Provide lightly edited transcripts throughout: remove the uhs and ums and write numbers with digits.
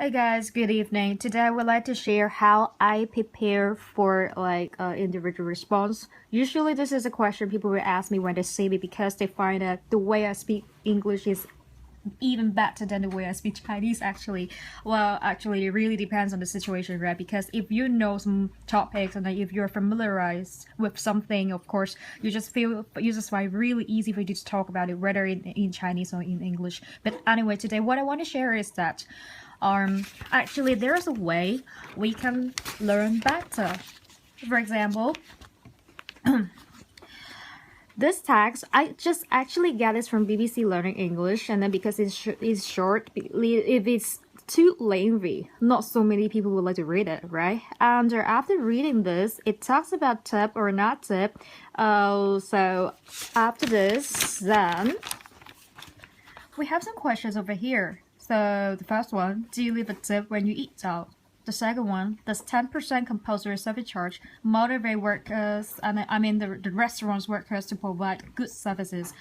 Hi guys, good evening. Today I would like to share how I prepare for individual response. Usually this is a question people will ask me when they see me because they find that the way I speak English is even better than the way I speak Chinese actually. Well, actually it really depends on the situation, right? Because if you know some topics and if you're familiarized with something, of course, you just find it really easy for you to talk about it, whether in Chinese or in English. But anyway, today what I want to share is that actually there's a way we can learn better. For example, this text, I just actually get this from BBC Learning English, and then because it's short, if it's too lengthy, not so many people would like to read it, right? And after reading this, it talks about tip or not tip. So after this, then we have some questions over here. So the first one, do you leave a tip when you eat out? The second one, does 10% compulsory service charge motivate workers, and I mean the restaurants workers to provide good services?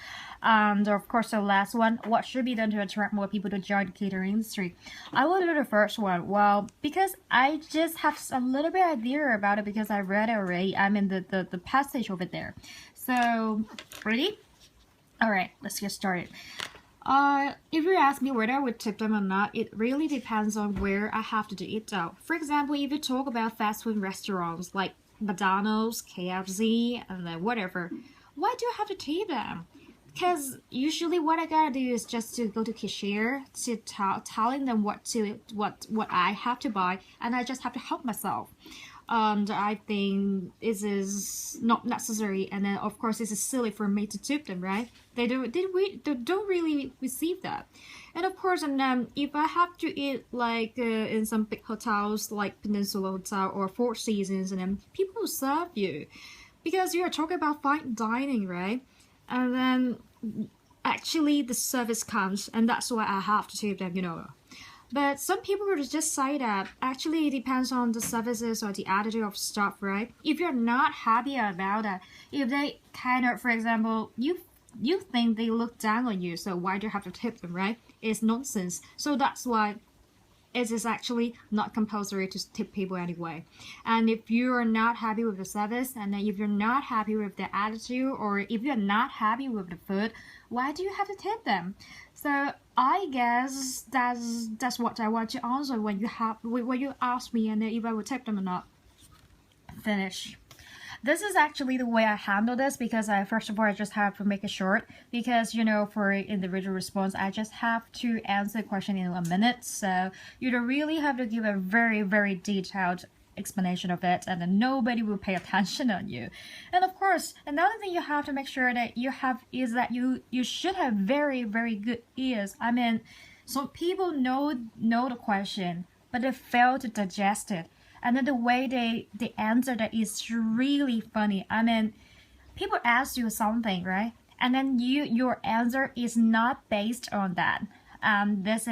And of course the last one, what should be done to attract more people to join the catering industry? I will do the first one. Well, because I just have a little bit idea about it because I read it already. I mean the passage over there. So, ready? Alright, let's get started. If you ask me whether I would tip them or not, it really depends on where I have to eat out. For example, if you talk about fast food restaurants like McDonald's, KFC, and then whatever, why do I have to tip them? Because usually what I gotta do is just to go to cashier to telling them what I have to buy, and I just have to help myself. And I think this is not necessary, and then of course this is silly for me to tip them, right? They don't really receive that. And of course, and then if I have to eat in some big hotels like Peninsula Hotel or Four Seasons, and then people serve you because you're talking about fine dining, right? And then actually the service comes, and that's why I have to tip them. But some people will just say that actually it depends on the services or the attitude of staff, right? If you're not happy about that, if they kind of, for example, you think they look down on you, so why do you have to tip them, right? It's nonsense. So that's why it is actually not compulsory to tip people anyway. And if you are not happy with the service, and then if you're not happy with the attitude, or if you're not happy with the food, why do you have to tip them? So I guess that's what I want to answer when you ask me, and then if I would tip them or not. Finish. This is actually the way I handle this because first of all I just have to make it short because for individual response I just have to answer the question in a minute, so you don't really have to give a very detailed explanation of it, and then nobody will pay attention on you. And of course another thing you have to make sure that you have is that you should have very good ears. I mean, some people know the question but they fail to digest it, and then the way they answer that is really funny. I mean, people ask you something, right? And then your answer is not based on that. This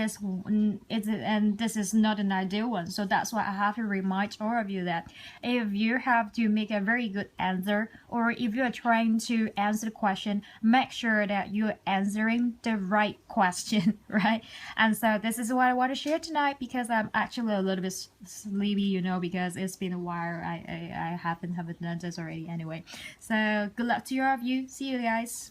is not an ideal one. So that's why I have to remind all of you that if you have to make a very good answer, or if you're trying to answer the question, make sure that you're answering the right question, right? And so this is what I want to share tonight because I'm actually a little bit sleepy, because it's been a while. I haven't done this already anyway. So good luck to all of you. See you guys.